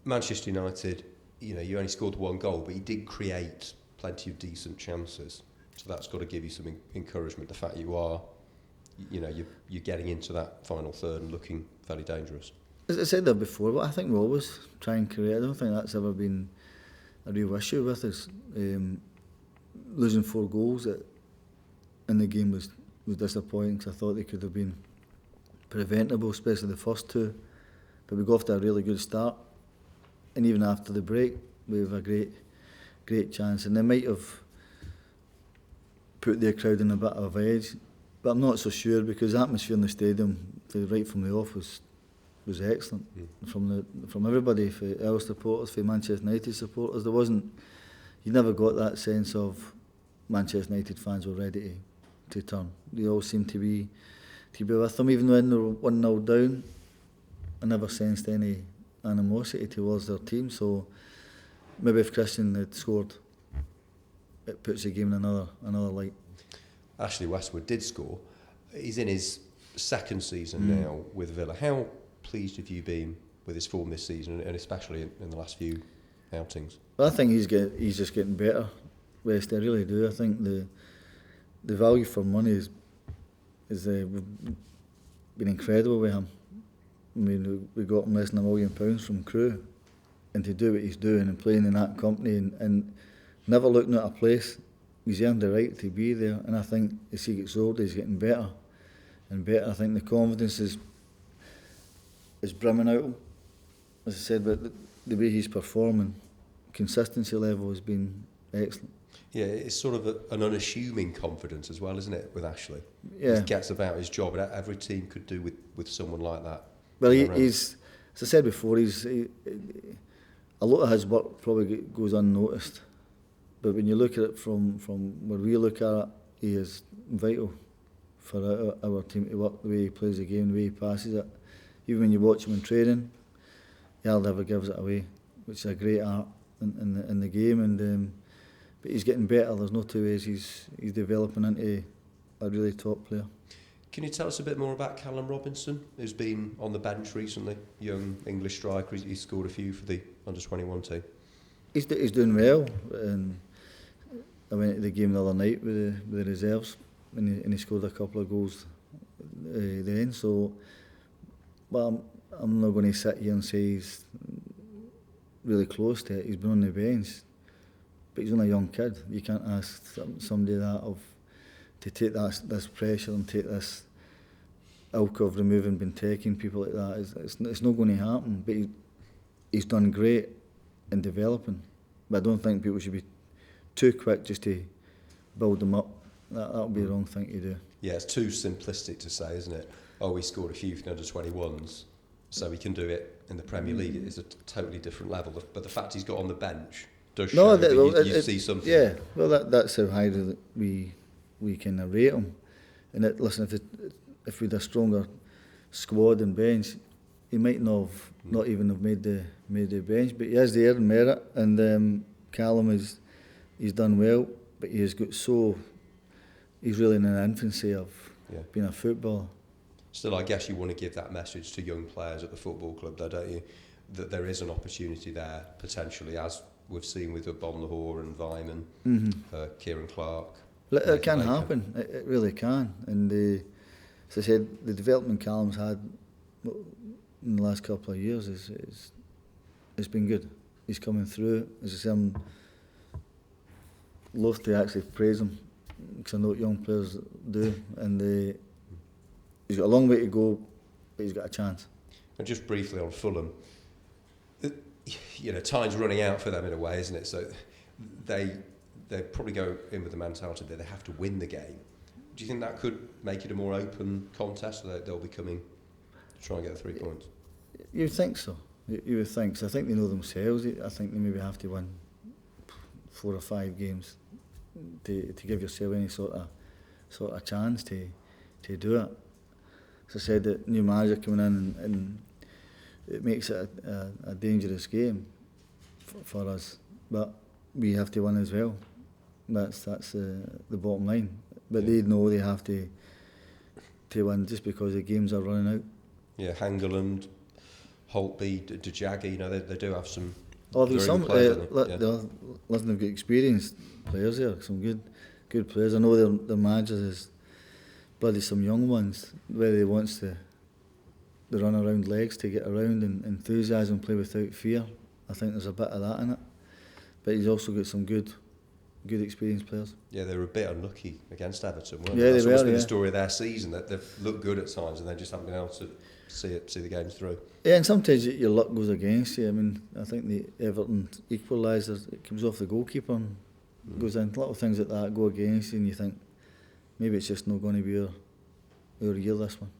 Manchester United, you only scored one goal, but you did create plenty of decent chances. So that's got to give you some encouragement. The fact you are, you're getting into that final third and looking fairly dangerous. As I said there before, but I think we always try and create. I don't think that's ever been a real issue with us. Losing 4 goals in the game was disappointing, because I thought they could have been preventable, especially the first 2. But we got off to a really good start, and even after the break, we have a great chance. And they might have put their crowd in a bit of edge, but I'm not so sure, because the atmosphere in the stadium, right from the off, was excellent. From everybody, for our supporters, for Manchester United supporters. You never got that sense of Manchester United fans were ready to turn. They all seemed to be with them, even when they were 1-0 down. I never sensed any animosity towards their team. So maybe if Christian had scored, it puts the game in another light. Ashley Westwood did score. He's in his second season now with Villa. How pleased have you been with his form this season, and especially in the last few outings? Well, I think he's just getting better, West. I really do. I think the value for money is been incredible with him. I mean, we got him less than £1 million from Crewe, and to do what he's doing and playing in that company and never looking at a place, he's earned the right to be there. And I think as he gets older, he's getting better and better. I think the confidence is brimming out him, as I said, but the way he's performing, consistency level has been excellent. Yeah, it's sort of an unassuming confidence as well, isn't it, with Ashley? Yeah. He gets about his job, and every team could do with someone like that. Well, he's, as I said before, a lot of his work probably goes unnoticed, but when you look at it from where we look at it, he is vital for our team to work, the way he plays the game, the way he passes it. Even when you watch him in training, he hardly ever gives it away, which is a great art in the game. And but he's getting better. There's no two ways. He's developing into a really top player. Can you tell us a bit more about Callum Robinson, who's been on the bench recently? Young English striker. He's scored a few for the under-21 team. He's doing well. And I went to the game the other night with the reserves, and he scored a couple of goals then. So, but I'm not going to sit here and say he's really close to it. He's been on the bench, but he's only a young kid. You can't ask somebody to take this pressure and take this ilk of removing Benteke, people like that. It's not going to happen. But he's done great in developing. But I don't think people should be too quick just to build them up. That would be the wrong thing to do. Yeah, it's too simplistic to say, isn't it? Oh, we scored a few for the under-21s, so we can do it in the Premier League. It's a totally different level. But the fact he's got on the bench does show that you see something. Yeah, well, that's how high we can rate him. And if we had a stronger squad and bench, he might not even have made the bench. But he has the earned merit, and Callum he's done well, but he's really in an infancy of being a footballer. Still, I guess you want to give that message to young players at the football club, though, don't you? That there is an opportunity there, potentially, as we've seen with Bonlahor and Vyman, Kieran Clark. It can happen, it really can. And as I said, the development Callum's had in the last couple of years it's been good. He's coming through. As I say, I'm loath to actually praise him, because I know what young players do, and he's got a long way to go, but he's got a chance. And just briefly on Fulham, time's running out for them in a way, isn't it? So they probably go in with the mentality that they have to win the game. Do you think that could make it a more open contest, so that they'll be coming to try and get the 3 points? You would think so. You would think so. I think they know themselves. I think they maybe have to win 4 or 5 games to give yourself any sort of chance to do it. As I said, the new manager coming in and it makes it a dangerous game for us, but we have to win as well. That's the bottom line. But they know they have to win just because the games are running out. Yeah, Hangeland, Holtby, Dejagger, you know, they do have some. Oh, there's some. Players, Listen, they've got experienced players there. Some good players. I know their manager is bloody some young ones where he wants to run around legs to get around and enthusiasm, play without fear. I think there's a bit of that in it. But he's also got some good experienced players. Yeah, they were a bit unlucky against Everton, weren't they? That's They were. been the story of their season, that they've looked good at times and they just haven't been able to see the games through. Yeah, and sometimes your luck goes against you. I mean, I think the Everton equaliser, it comes off the goalkeeper and goes in. A lot of things like that go against you, and you think maybe it's just not going to be our year, this one.